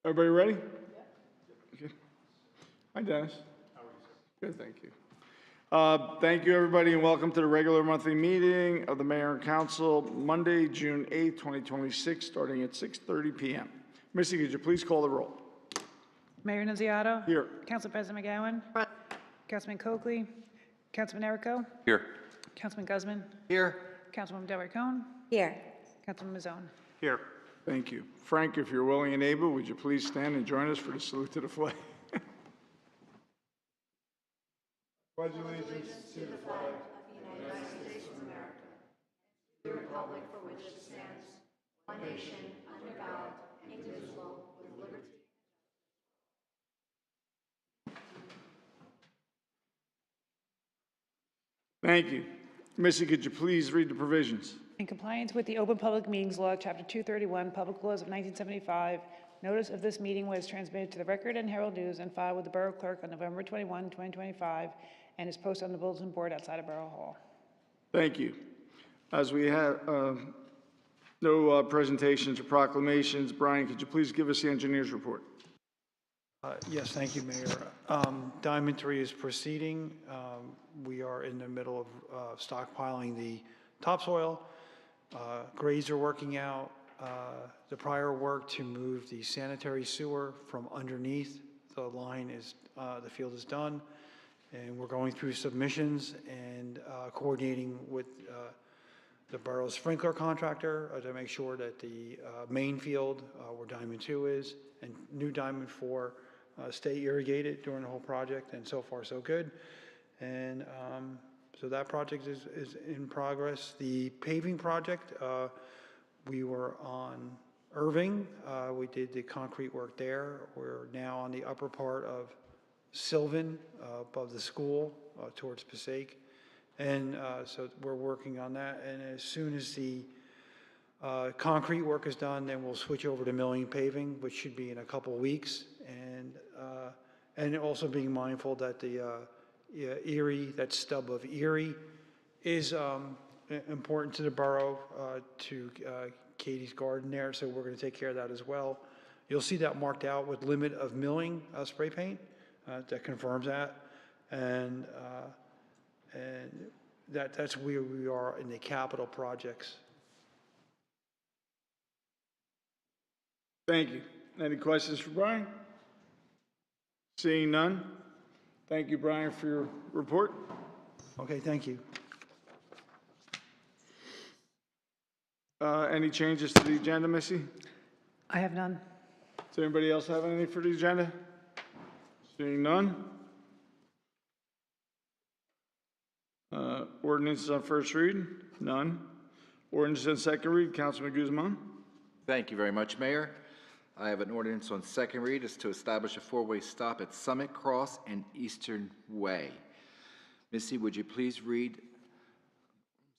Everybody ready? Okay. Hi, Dennis. How are you, sir? Good, thank you. Thank you, everybody, and welcome to the regular monthly meeting of the Mayor and Council, Monday, June 8th, 2026, starting at 6:30 p.m. Missy, could you please call the roll? Mayor Nunziato. Here. Council President McGowan. Councilman Coakley. Councilman Errico. Here. Councilman Guzman. Here. Councilwoman Delroy Cohn. Here. Councilman Mazzone. Here. Thank you. Frank, if you're willing and able, would you please stand and join us for the salute to the flag? Pledge allegiance to the flag. Thank you. Missy, could you please read the provisions? In compliance with the Open Public Meetings Law, Chapter 231, Public Laws of 1975, notice of this meeting was transmitted to the Record and Herald News and filed with the Borough Clerk on November 21, 2025, and is posted on the bulletin board outside of Borough Hall. Thank you. As we have no presentations or proclamations, Brian, could you please give us the engineer's report? Yes, thank you, Mayor. Diamond 3 is proceeding. We are in the middle of stockpiling the topsoil. Grades are working out. The prior work to move the sanitary sewer from underneath the line is, the field is done. And we're going through submissions and coordinating with the borough's sprinkler contractor to make sure that the main field where Diamond 2 is and new Diamond 4 stay irrigated during the whole project, and so far so good. And so that project is in progress. The paving project, we were on Irving. We did the concrete work there. We're now on the upper part of Sylvan, above the school, towards Passaic. And so we're working on that. And as soon as the concrete work is done, then we'll switch over to milling paving, which should be in a couple weeks. And also being mindful that the Erie, that stub of Erie, is important to the borough, to Katie's Garden there. So we're going to take care of that as well. You'll see that marked out with limit of milling spray paint. That confirms that, and that's where we are in the capital projects. Thank you. Any questions for Brian? Seeing none. Thank you, Brian, for your report. Okay, thank you. Any changes to the agenda, Missy? I have none. Does anybody else have anything for the agenda? Seeing none. Ordinances on first read? None. Ordinance on second read, Councilman Guzman. Thank you very much, Mayor. I have an ordinance on second read. It's to establish a four-way stop at Summit Cross and Eastern Way. Missy, would you please read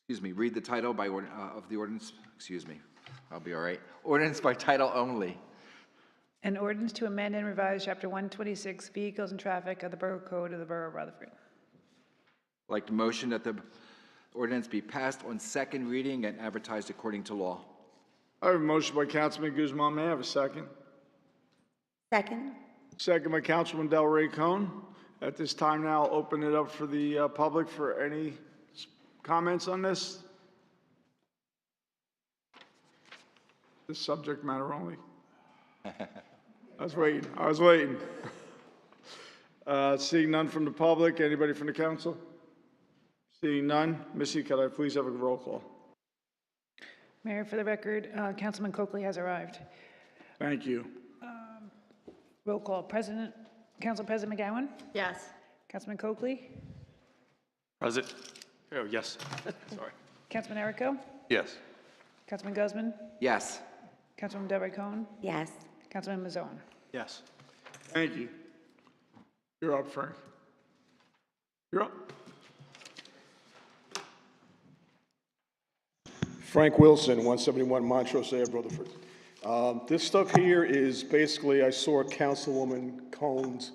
the title by of the ordinance? Excuse me. I'll be all right. Ordinance by title only. An ordinance to amend and revise Chapter 126, Vehicles and Traffic of the Borough Code of the Borough of Rutherford. I'd like to motion that the ordinance be passed on second reading and advertised according to law. I have a motion by Councilman Guzman. May I have a second? Second. Second by Councilman Delroy Cohn. At this time now, I'll open it up for the public for any comments on this. The subject matter only. I was waiting. Seeing none from the public, anybody from the council? Seeing none, Missy, could I please have a roll call? Mayor, for the record, Councilman Coakley has arrived. Thank you. Roll call. Council President McGowan. Yes. Councilman Coakley. Present. Oh, yes. Sorry. Councilman Errico. Yes. Councilman Guzman. Yes. Councilwoman Delroy Cohn. Yes. Councilman Mazzone. Yes. Thank you. You're up, Frank. You're up. Frank Wilson, 171 Montrose Ave, Rutherford. This stuff here is basically, I saw Councilwoman Cohn's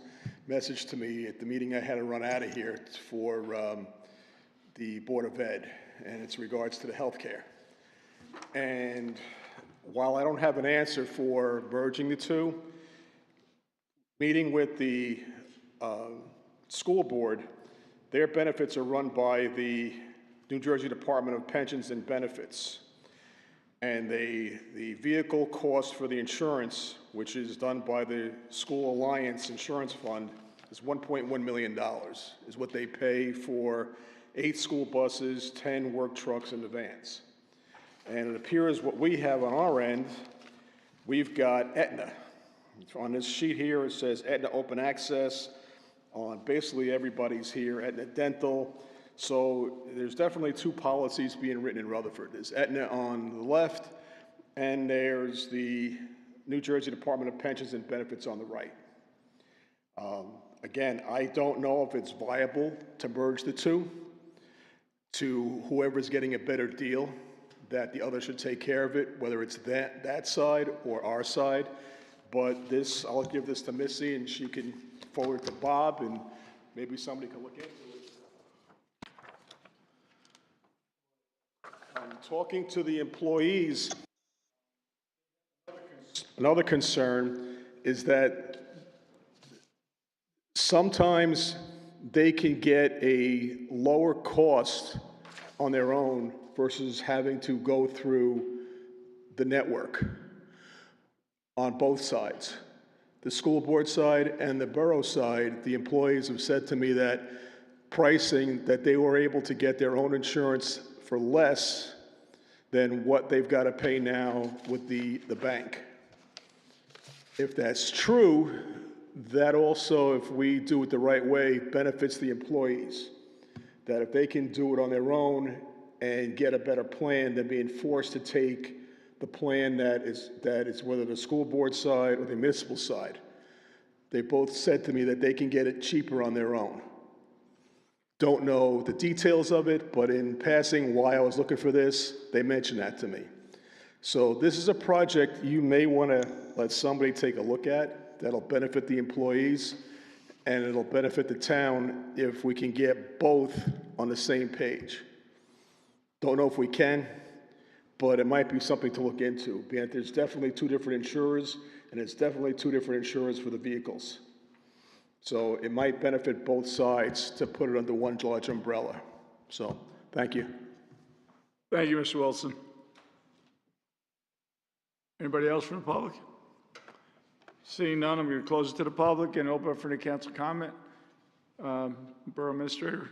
message to me at the meeting I had to run out of here. It's for the Board of Ed, and it's regards to the healthcare. And while I don't have an answer for merging the two, meeting with the school board, their benefits are run by the New Jersey Department of Pensions and Benefits. And the vehicle cost for the insurance, which is done by the School Alliance Insurance Fund, is $1.1 million, is what they pay for 8 school buses, 10 work trucks, and the vans. And it appears what we have on our end, we've got Aetna. On this sheet here, it says Aetna Open Access. On basically everybody's here, Aetna Dental. So there's definitely 2 policies being written in Rutherford. There's Aetna on the left, and there's the New Jersey Department of Pensions and Benefits on the right. Again, I don't know if it's viable to merge the 2, to whoever's getting a better deal, that the other should take care of it, whether it's that side or our side. But this, I'll give this to Missy, and she can forward it to Bob, and maybe somebody can look into it. Talking to the employees, another concern is that sometimes they can get a lower cost on their own versus having to go through the network on both sides. The school board side and the borough side, the employees have said to me that pricing, that they were able to get their own insurance for less than what they've got to pay now with the bank. If that's true, that also, if we do it the right way, benefits the employees. That if they can do it on their own and get a better plan than being forced to take the plan that is whether the school board side or the municipal side. They both said to me that they can get it cheaper on their own. Don't know the details of it, but in passing, while I was looking for this, they mentioned that to me. So this is a project you may want to let somebody take a look at that'll benefit the employees, and it'll benefit the town if we can get both on the same page. Don't know if we can, but it might be something to look into. There's definitely 2 different insurers, and it's definitely 2 different insurers for the vehicles. So it might benefit both sides to put it under one large umbrella. So, thank you. Thank you, Mr. Wilson. Anybody else from the public? Seeing none, I'm going to close it to the public and open up for the council comment. Borough Administrator.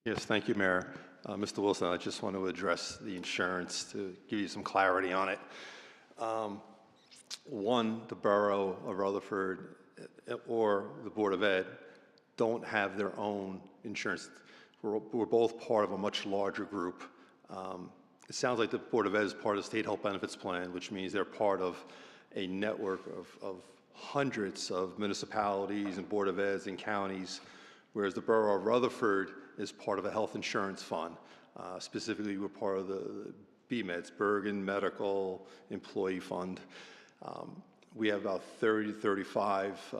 Yes, thank you, Mayor. Mr. Wilson, I just want to address the insurance to give you some clarity on it. One, the Borough of Rutherford or the Board of Ed don't have their own insurance. We're both part of a much larger group. It sounds like the Board of Ed is part of the State Health Benefits Plan, which means they're part of a network of hundreds of municipalities and Board of Eds and counties, whereas the Borough of Rutherford is part of a health insurance fund. Specifically, we're part of the BMEDS, Bergen Medical Employee Fund. We have about 30 to 35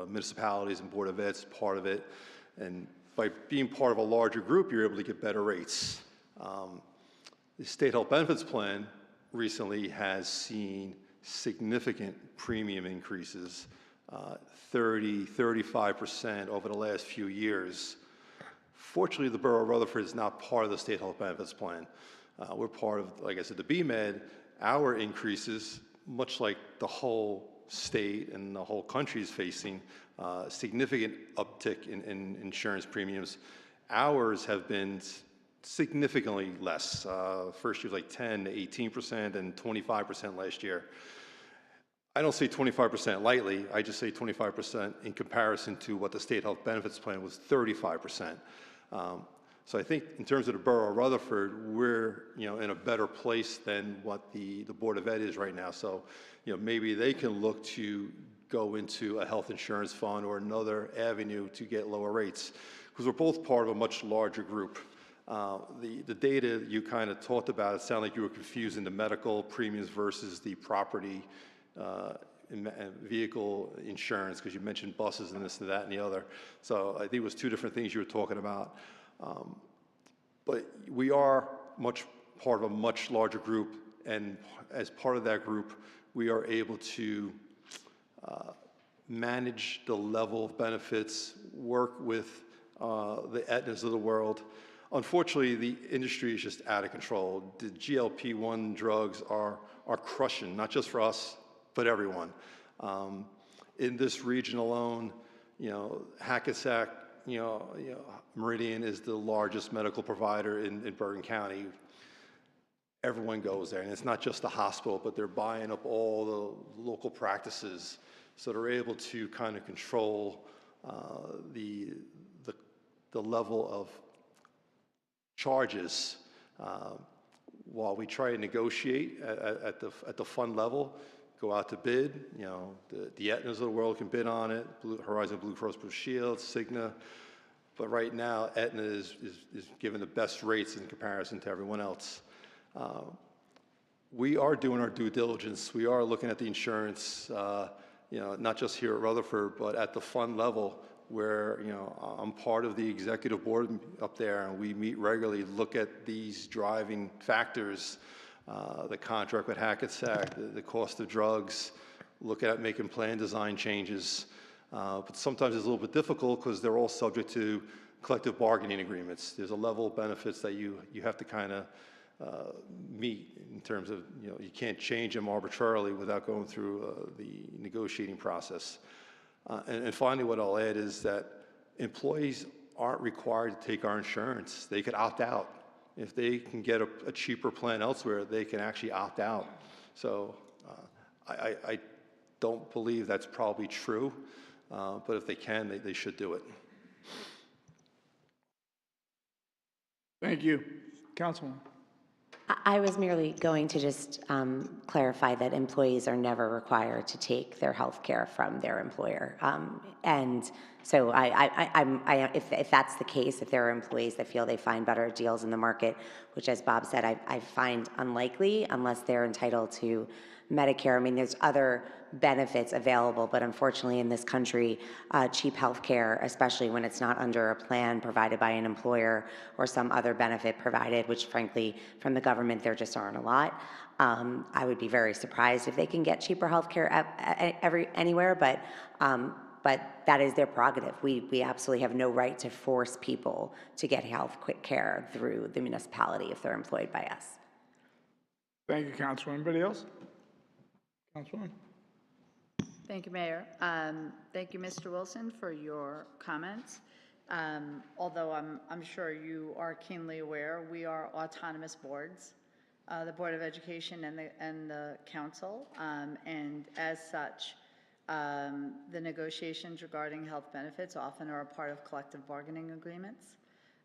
municipalities and Board of Eds part of it. And by being part of a larger group, you're able to get better rates. The State Health Benefits Plan recently has seen significant premium increases, 30, 35% over the last few years. Fortunately, the Borough of Rutherford is not part of the State Health Benefits Plan. We're part of, like I said, the BMED. Our increases, much like the whole state and the whole country is facing, significant uptick in insurance premiums. Ours have been significantly less. First year was like 10 to 18% and 25% last year. I don't say 25% lightly, I just say 25% in comparison to what the State Health Benefits Plan was 35%. So I think in terms of the Borough of Rutherford, we're in a better place than what the Board of Ed is right now. So maybe they can look to go into a health insurance fund or another avenue to get lower rates, because we're both part of a much larger group. The data you kind of talked about, it sounded like you were confusing the medical premiums versus the property vehicle insurance, because you mentioned buses and this and that and the other. So I think it was 2 different things you were talking about. But we are much part of a much larger group, and as part of that group, we are able to manage the level of benefits, work with the Aetnas of the world. Unfortunately, the industry is just out of control. The GLP-1 drugs are crushing, not just for us, but everyone. In this region alone, Hackensack, Meridian is the largest medical provider in Bergen County. Everyone goes there, and it's not just the hospital, but they're buying up all the local practices, so they're able to kind of control the level of charges while we try to negotiate at the fund level, go out to bid. The Aetnas of the world can bid on it, Horizon Blue Cross Blue Shield, Cigna, but right now Aetna is giving the best rates in comparison to everyone else. We are doing our due diligence. We are looking at the insurance, not just here at Rutherford, but at the fund level, where I'm part of the executive board up there, and we meet regularly, look at these driving factors, the contract with Hackensack, the cost of drugs, look at making plan design changes. But sometimes it's a little bit difficult because they're all subject to collective bargaining agreements. There's a level of benefits that you have to kind of meet in terms of, you can't change them arbitrarily without going through the negotiating process. And finally, what I'll add is that employees aren't required to take our insurance. They could opt out. If they can get a cheaper plan elsewhere, they can actually opt out. So I don't believe that's probably true, but if they can, they should do it. Thank you. Councilwoman. I was merely going to just clarify that employees are never required to take their health care from their employer. And so if that's the case, if there are employees that feel they find better deals in the market, which, as Bob said, I find unlikely unless they're entitled to Medicare. I mean, there's other benefits available, but unfortunately in this country, cheap health care, especially when it's not under a plan provided by an employer or some other benefit provided, which frankly from the government there just aren't a lot. I would be very surprised if they can get cheaper health care anywhere, but that is their prerogative. We absolutely have no right to force people to get health care through the municipality if they're employed by us. Thank you, Councilwoman. Anybody else? Councilwoman. Thank you, Mayor. Thank you, Mr. Wilson, for your comments. Although I'm sure you are keenly aware, we are autonomous boards, the Board of Education and the Council, and as such, the negotiations regarding health benefits often are a part of collective bargaining agreements.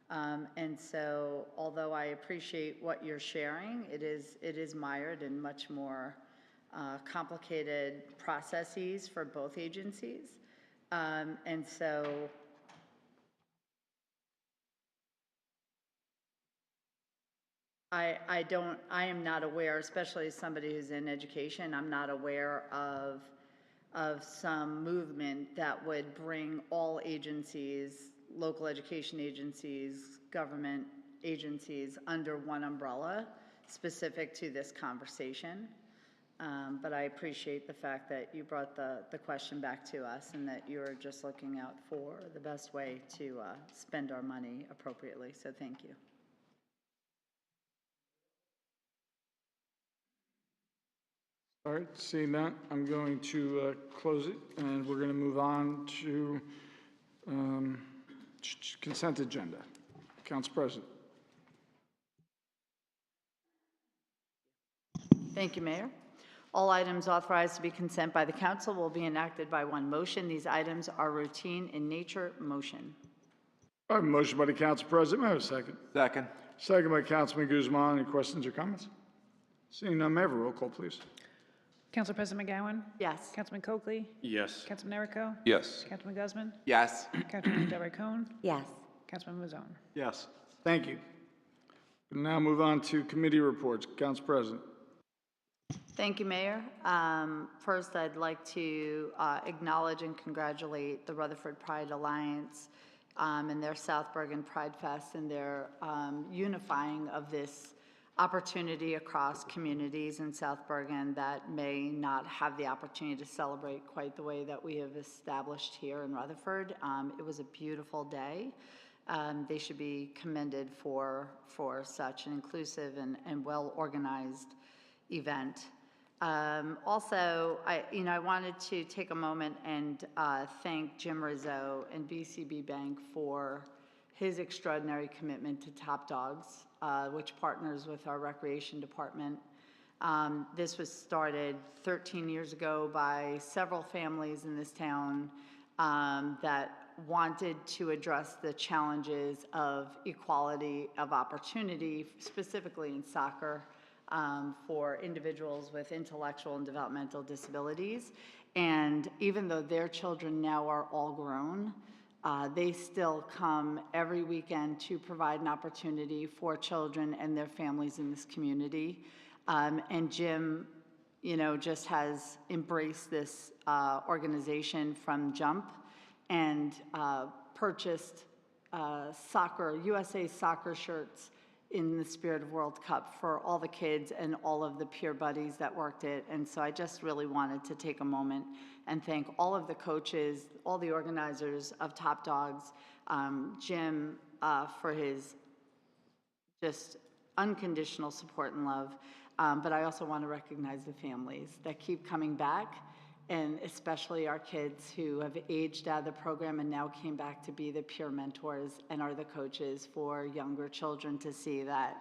And so, although I appreciate what you're sharing, it is mired in much more complicated processes for both agencies. And so I am not aware, especially as somebody who's in education, I'm not aware of some movement that would bring all agencies, local education agencies, government agencies under one umbrella specific to this conversation. But I appreciate the fact that you brought the question back to us and that you're just looking out for the best way to spend our money appropriately. So thank you. All right, seeing that, I'm going to close it, and we're going to move on to consent agenda. Council President. Thank you, Mayor. All items authorized to be consent by the council will be enacted by one motion. These items are routine in nature. Motion. I have a motion by the Council President. May I have a second? Second. Second by Councilman Guzman. Any questions or comments? Seeing none, may I have a roll call, please? Council President McGowan? Yes. Councilman Coakley? Yes. Councilman Erico? Yes. Councilman Guzman? Yes. Councilman Del Rey Cohen? Yes. Councilman Mazzone? Yes. Thank you. We'll now move on to committee reports. Council President. Thank you, Mayor. First, I'd like to acknowledge and congratulate the Rutherford Pride Alliance and their South Bergen Pride Fest and their unifying of this opportunity across communities in South Bergen that may not have the opportunity to celebrate quite the way that we have established here in Rutherford. It was a beautiful day. They should be commended for such an inclusive and well-organized event. Also, I wanted to take a moment and thank Jim Rizzo and BCB Bank for his extraordinary commitment to Top Dogs, which partners with our recreation department. This was started 13 years ago by several families in this town that wanted to address the challenges of equality of opportunity, specifically in soccer, for individuals with intellectual and developmental disabilities. And even though their children now are all grown, they still come every weekend to provide an opportunity for children and their families in this community. And Jim, just has embraced this organization from jump and purchased USA soccer shirts in the spirit of World Cup for all the kids and all of the peer buddies that worked it. And so I just really wanted to take a moment and thank all of the coaches, all the organizers of Top Dogs, Jim for his just unconditional support and love. But I also want to recognize the families that keep coming back, and especially our kids who have aged out of the program and now came back to be the peer mentors and are the coaches for younger children to see that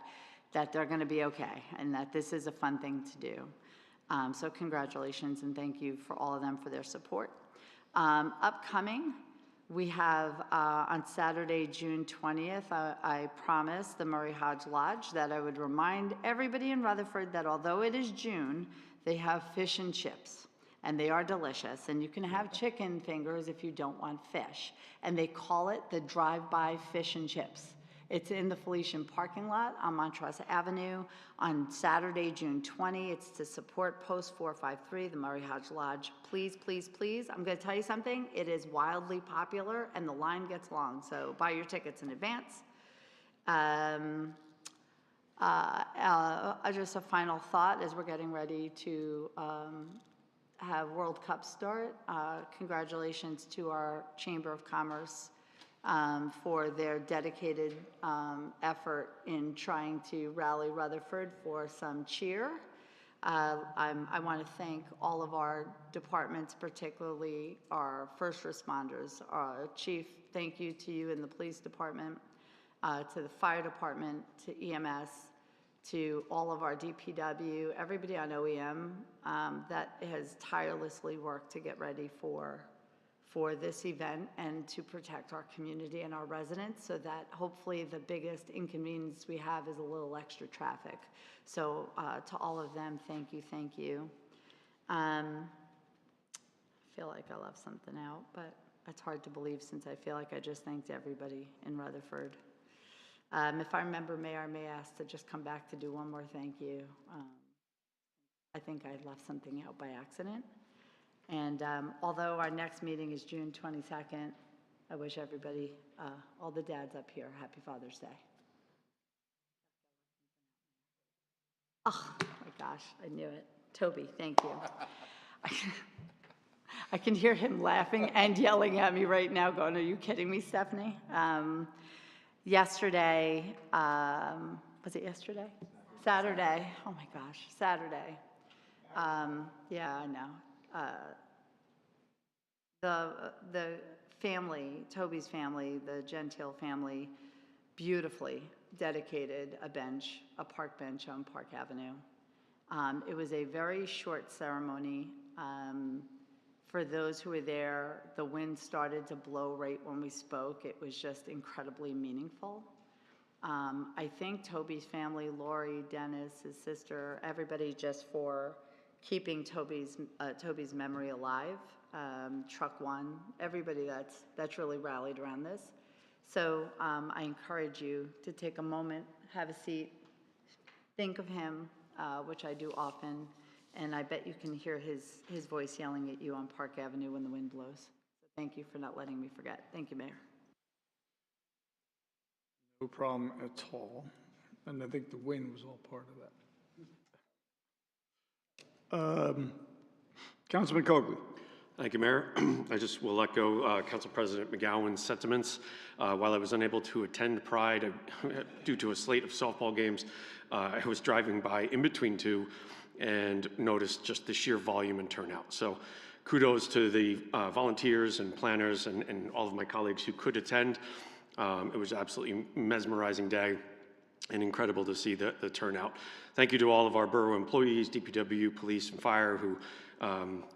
they're going to be okay and that this is a fun thing to do. So congratulations and thank you for all of them for their support. Upcoming, we have on Saturday, June 20th, I promised the Murray Hodge Lodge that I would remind everybody in Rutherford that although it is June, they have fish and chips. And they are delicious. And you can have chicken fingers if you don't want fish. And they call it the drive-by fish and chips. It's in the Felician parking lot on Montrose Avenue on Saturday, June 20. It's to support Post 453, the Murray Hodge Lodge. Please, please, please. I'm going to tell you something. It is wildly popular and the line gets long. So buy your tickets in advance. Just a final thought as we're getting ready to have World Cup start. Congratulations to our Chamber of Commerce for their dedicated effort in trying to rally Rutherford for some cheer. I want to thank all of our departments, particularly our first responders. Chief, thank you to you in the police department, to the fire department, to EMS, to all of our DPW, everybody on OEM that has tirelessly worked to get ready for this event and to protect our community and our residents so that hopefully the biggest inconvenience we have is a little extra traffic. So to all of them, thank you, thank you. I feel like I left something out, but it's hard to believe since I feel like I just thanked everybody in Rutherford. If I remember, Mayor, I may ask to just come back to do one more thank you. I think I left something out by accident. And although our next meeting is June 22nd, I wish everybody, all the dads up here, happy Father's Day. Oh my gosh, I knew it. Toby, thank you. I can hear him laughing and yelling at me right now going, are you kidding me, Stephanie? Yesterday, was it yesterday? Saturday. Oh my gosh, Saturday. Yeah, I know. The family, Toby's family, the Gentile family, beautifully dedicated a bench, a park bench on Park Avenue. It was a very short ceremony. For those who were there, the wind started to blow right when we spoke. It was just incredibly meaningful. I thank Toby's family, Lori, Dennis, his sister, everybody just for keeping Toby's memory alive. Truck One, everybody that's really rallied around this. So I encourage you to take a moment, have a seat, think of him, which I do often, and I bet you can hear his voice yelling at you on Park Avenue when the wind blows. So thank you for not letting me forget. Thank you, Mayor. No problem at all. And I think the wind was all part of that. Councilman Coakley. Thank you, Mayor. I just will echo Council President McGowan's sentiments. While I was unable to attend Pride due to a slate of softball games, I was driving by in between two and noticed just the sheer volume and turnout. So kudos to the volunteers and planners and all of my colleagues who could attend. It was absolutely mesmerizing day and incredible to see the turnout. Thank you to all of our borough employees, DPW, police, and fire who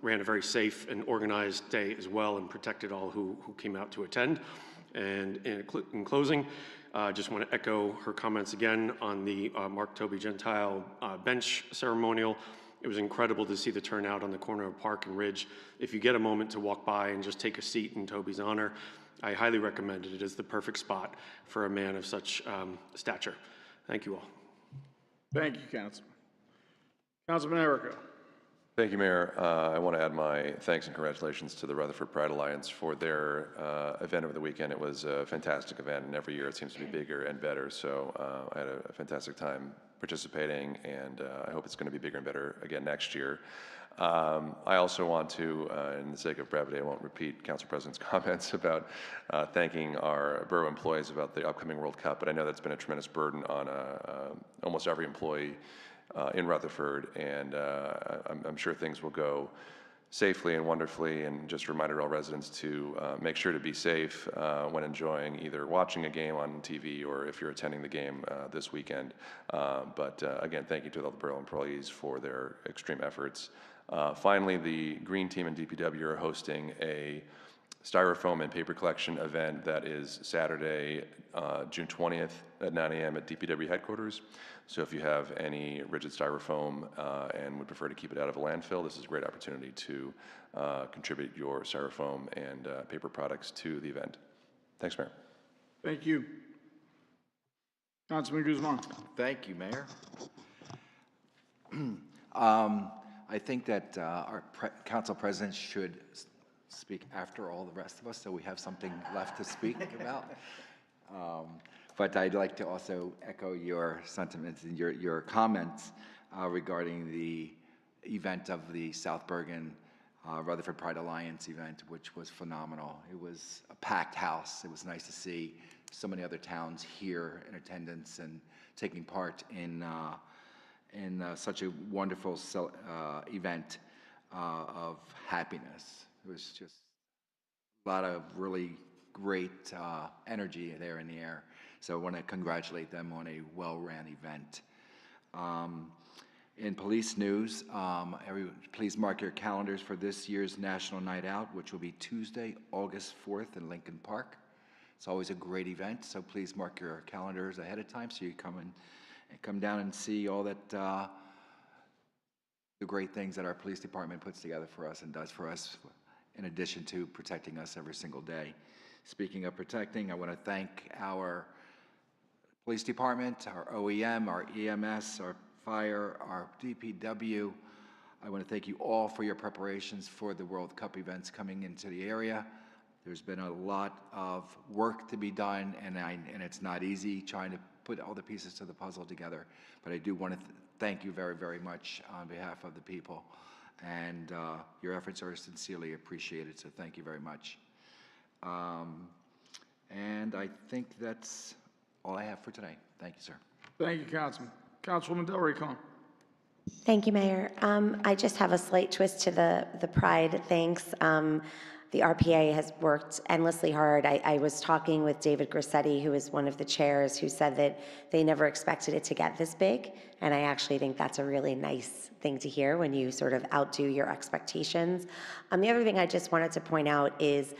ran a very safe and organized day as well and protected all who came out to attend. And in closing, I just want to echo her comments again on the Mark Toby Gentile bench ceremonial. It was incredible to see the turnout on the corner of Park and Ridge. If you get a moment to walk by and just take a seat in Toby's honor, I highly recommend it. It is the perfect spot for a man of such stature. Thank you all. Thank you, Councilman. Councilman Errico. Thank you, Mayor. I want to add my thanks and congratulations to the Rutherford Pride Alliance for their event over the weekend. It was a fantastic event, and every year it seems to be bigger and better. So I had a fantastic time participating, and I hope it's going to be bigger and better again next year. I also want to, in the sake of brevity, I won't repeat Council President's comments about thanking our borough employees about the upcoming World Cup, but I know that's been a tremendous burden on almost every employee in Rutherford, and I'm sure things will go safely and wonderfully, and just reminded all residents to make sure to be safe when enjoying either watching a game on TV or if you're attending the game this weekend. But again, thank you to all the borough employees for their extreme efforts. Finally, the Green Team and DPW are hosting a styrofoam and paper collection event that is Saturday, June 20th at 9 a.m. at DPW headquarters. So if you have any rigid styrofoam and would prefer to keep it out of a landfill, this is a great opportunity to contribute your styrofoam and paper products to the event. Thanks, Mayor. Thank you. Councilman Guzman. Thank you, Mayor. I think that our council president should speak after all the rest of us, so we have something left to speak about. But I'd like to also echo your sentiments and your comments regarding the event of the South Bergen Rutherford Pride Alliance event, which was phenomenal. It was a packed house. It was nice to see so many other towns here in attendance and taking part in such a wonderful event of happiness. It was just a lot of really great energy there in the air. So I want to congratulate them on a well-ran event. In police news, please mark your calendars for this year's National Night Out, which will be Tuesday, August 4th in Lincoln Park. It's always a great event, so please mark your calendars ahead of time so you come down and see all that the great things that our police department puts together for us and does for us, in addition to protecting us every single day. Speaking of protecting, I want to thank our police department, our OEM, our EMS, our fire, our DPW. I want to thank you all for your preparations for the World Cup events coming into the area. There's been a lot of work to be done, and it's not easy trying to put all the pieces to the puzzle together. But I do want to thank you very, very much on behalf of the people. And your efforts are sincerely appreciated, so thank you very much. And I think that's all I have for today. Thank you, sir. Thank you, Councilman. Councilwoman Del Rey Con. Thank you, Mayor. I just have a slight twist to the Pride thanks. The RPA has worked endlessly hard. I was talking with David Grissetti, who is one of the chairs, who said that they never expected it to get this big. And I actually think that's a really nice thing to hear when you sort of outdo your expectations. The other thing I just wanted to point out is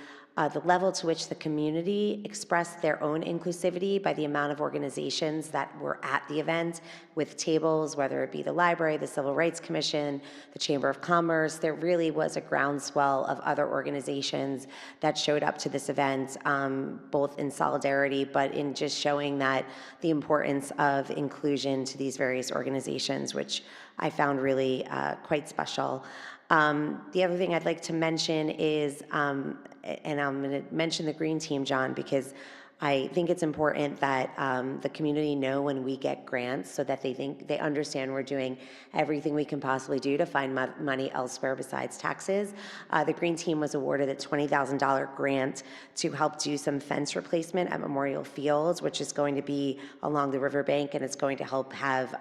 the level to which the community expressed their own inclusivity by the amount of organizations that were at the event with tables, whether it be the library, the Civil Rights Commission, the Chamber of Commerce. There really was a groundswell of other organizations that showed up to this event, both in solidarity, but in just showing that the importance of inclusion to these various organizations, which I found really quite special. The other thing I'd like to mention is, and I'm going to mention the Green Team, John, because I think it's important that the community know when we get grants so that they understand we're doing everything we can possibly do to find money elsewhere besides taxes. The Green Team was awarded a $20,000 grant to help do some fence replacement at Memorial Fields, which is going to be along the riverbank, and it's going to help have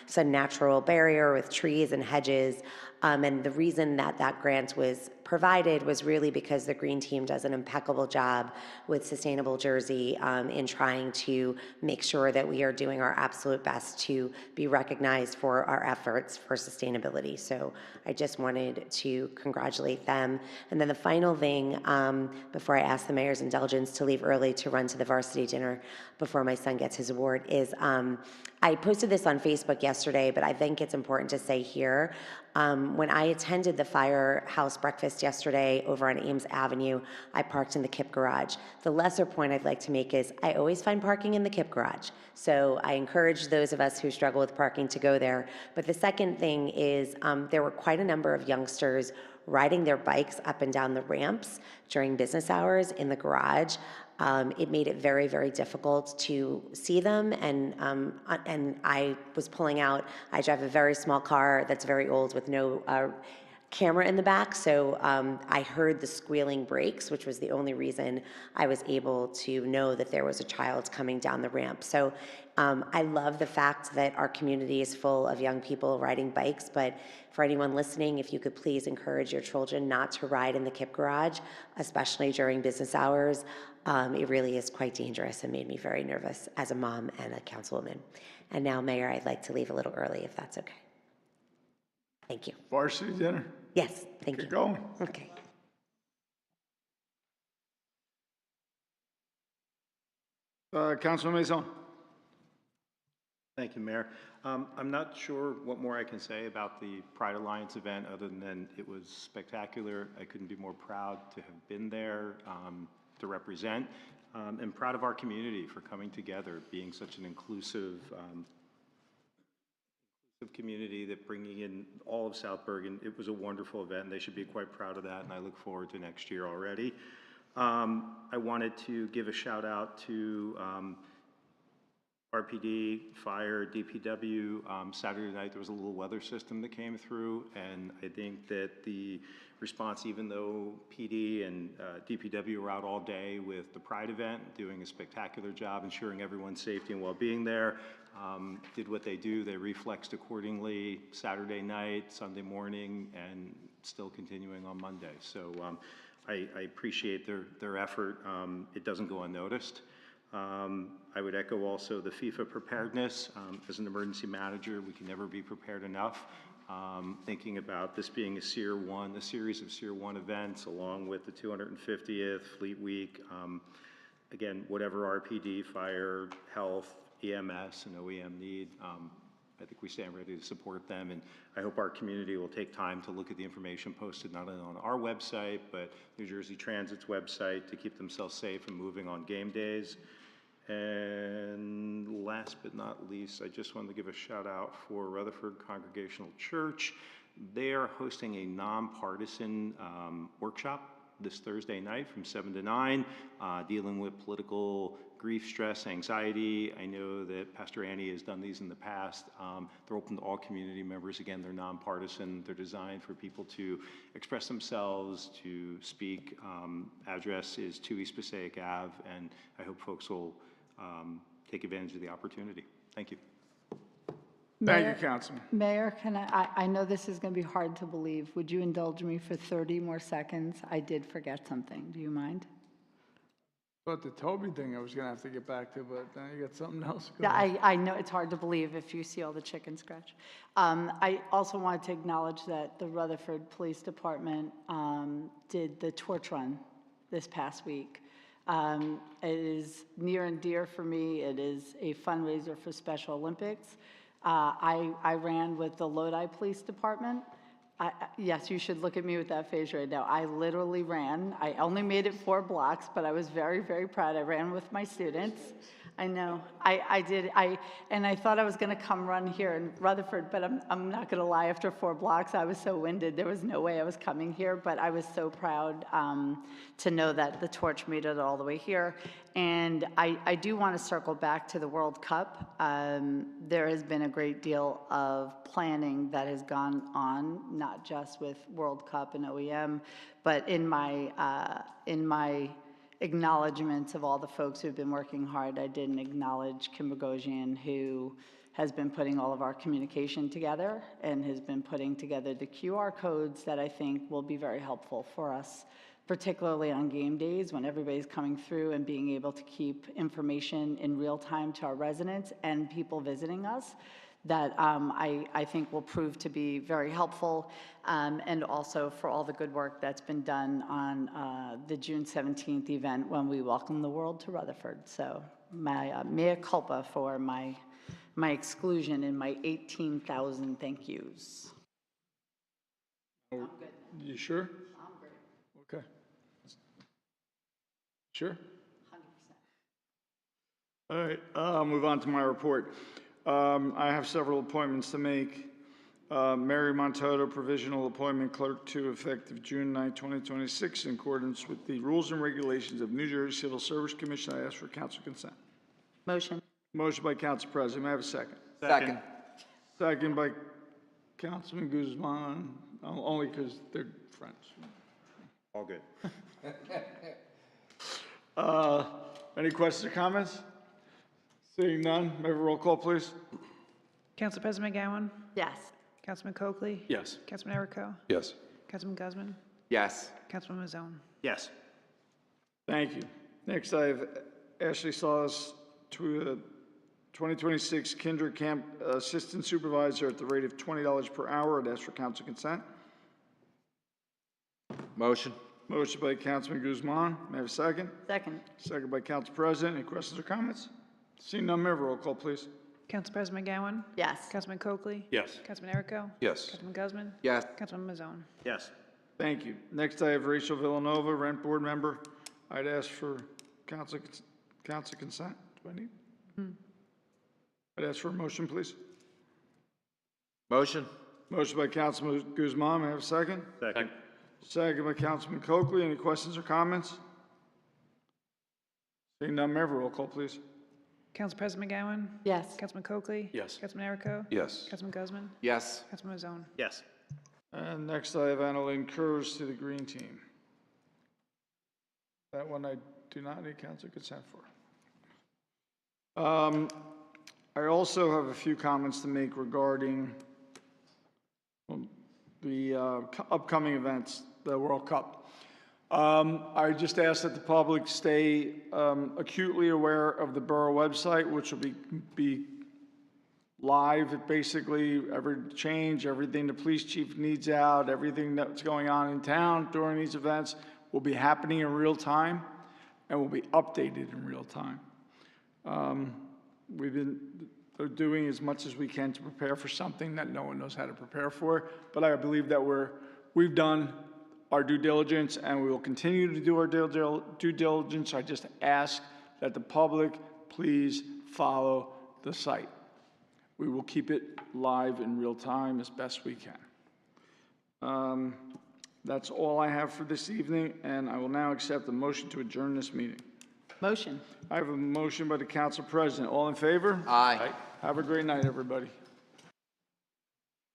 some natural barrier with trees and hedges. And the reason that that grant was provided was really because the Green Team does an impeccable job with Sustainable Jersey in trying to make sure that we are doing our absolute best to be recognized for our efforts for sustainability. So I just wanted to congratulate them. And then the final thing, before I ask the mayor's indulgence to leave early to run to the varsity dinner before my son gets his award, is I posted this on Facebook yesterday, but I think it's important to say here. When I attended the Firehouse breakfast yesterday over on Ames Avenue, I parked in the KIPP garage. The lesser point I'd like to make is I always find parking in the KIPP garage. So I encourage those of us who struggle with parking to go there. But the second thing is there were quite a number of youngsters riding their bikes up and down the ramps during business hours in the garage. It made it very, very difficult to see them, and I was pulling out. I drive a very small car that's very old with no camera in the back, so I heard the squealing brakes, which was the only reason I was able to know that there was a child coming down the ramp. So I love the fact that our community is full of young people riding bikes, but for anyone listening, if you could please encourage your children not to ride in the KIPP garage, especially during business hours. It really is quite dangerous and made me very nervous as a mom and a councilwoman. And now, Mayor, I'd like to leave a little early if that's okay. Thank you. Varsity dinner? Yes, thank you. Get going. Okay. Councilman Maison. Thank you, Mayor. I'm not sure what more I can say about the Pride Alliance event other than it was spectacular. I couldn't be more proud to have been there to represent, and proud of our community for coming together, being such an inclusive community that bringing in all of South Bergen. It was a wonderful event, and they should be quite proud of that, and I look forward to next year already. I wanted to give a shout out to RPD, Fire, DPW. Saturday night there was a little weather system that came through, and I think that the response, even though PD and DPW were out all day with the Pride event, doing a spectacular job ensuring everyone's safety and well-being there, did what they do. They reflexed accordingly Saturday night, Sunday morning, and still continuing on Monday. So I appreciate their effort. It doesn't go unnoticed. I would echo also the FIFA preparedness. As an emergency manager, we can never be prepared enough. Thinking about this being a series of SEER 1 events, along with the 250th Fleet Week. Again, whatever RPD, Fire, Health, EMS, and OEM need, I think we stand ready to support them, and I hope our community will take time to look at the information posted not only on our website, but New Jersey Transit's website to keep themselves safe and moving on game days. And last but not least, I just wanted to give a shout out for Rutherford Congregational Church. They are hosting a nonpartisan workshop this Thursday night from 7 to 9, dealing with political grief, stress, anxiety. I know that Pastor Annie has done these in the past. They're open to all community members. Again, they're nonpartisan. They're designed for people to express themselves, to speak. Address is 2 East Passaic Ave, and I hope folks will take advantage of the opportunity. Thank you. Thank you, Councilman. Mayor, can I know this is going to be hard to believe. Would you indulge me for 30 more seconds? I did forget something. Do you mind? But the Toby thing I was going to have to get back to, but now you got something else going Yeah, on. I know it's hard to believe if you see all the chicken scratch. I also wanted to acknowledge that the Rutherford Police Department did the torch run this past week. It is near and dear for me. It is a fundraiser for Special Olympics. I ran with the Lodi Police Department. Yes, you should look at me with that face right now. I literally ran. I only made it 4 blocks, but I was very, very proud. I ran with my students. I know. I did. And I thought I was going to come run here in Rutherford, but I'm not going to lie. After 4 blocks, I was so winded. There was no way I was coming here, but I was so proud to know that the torch made it all the way here. And I do want to circle back to the World Cup. There has been a great deal of planning that has gone on, not just with World Cup and OEM, but in my acknowledgements of all the folks who've been working hard, I didn't acknowledge Kim Bogosian, who has been putting all of our communication together and has been putting together the QR codes that I think will be very helpful for us, particularly on game days when everybody's coming through and being able to keep information in real time to our residents and people visiting us, that I think will prove to be very helpful, and also for all the good work that's been done on the June 17th event when we welcome the world to Rutherford. So my mea culpa for my exclusion in my 18,000 thank yous. You sure? I'm great. Okay. Sure? 100%. All right, I'll move on to my report. I have several appointments to make. Mary Montoto, provisional appointment clerk 2, effective June 9, 2026, in accordance with the rules and regulations of New Jersey Civil Service Commission. I ask for council consent. Motion. Motion by Council President. May I have a second? Second. Second by Councilman Guzman, only because they're friends. All good. Any questions or comments? Seeing none, may I have a roll call, please? Council President McGowan? Yes. Councilman Coakley? Yes. Councilman Erico? Yes. Councilman Guzman? Yes. Councilman Mazzone? Yes. Thank you. Next, I have Ashley Saws to 2026 Kinder Camp Assistant Supervisor at the rate of $20 per hour. I'd ask for council consent. Motion. Motion by Councilman Guzman. May I have a second? Second. Second by Council President. Any questions or comments? Seeing none, may I have a roll call, please? Council President McGowan? Yes. Councilman Coakley? Yes. Councilman Erico? Yes. Councilman Guzman? Yes. Councilman Mazzone? Yes. Thank you. Next, I have Rachel Villanova, Rent Board Member. I'd ask for council consent. Do I need? I'd ask for a motion, please. Motion. Motion by Councilman Guzman. May I have a second? Second. Second by Councilman Coakley. Any questions or comments? Seeing none, may I have a roll call, please? Council President McGowan? Yes. Councilman Coakley? Yes. Councilman Erico? Yes. Councilman Guzman? Yes. Councilman Mazzone? Yes. And next, I have Annalyn Kurz to the Green Team. That one I do not need council consent for. I also have a few comments to make regarding the upcoming events, the World Cup. I just ask that the public stay acutely aware of the borough website, which will be live, basically, every change, everything the police chief needs out, everything that's going on in town during these events will be happening in real time and will be updated in real time. We've been doing as much as we can to prepare for something that no one knows how to prepare for, but I believe that we've done our due diligence and we will continue to do our due diligence. I just ask that the public please follow the site. We will keep it live in real time as best we can. That's all I have for this evening, and I will now accept the motion to adjourn this meeting. Motion. I have a motion by the council president. All in favor? Aye. Have a great night, everybody.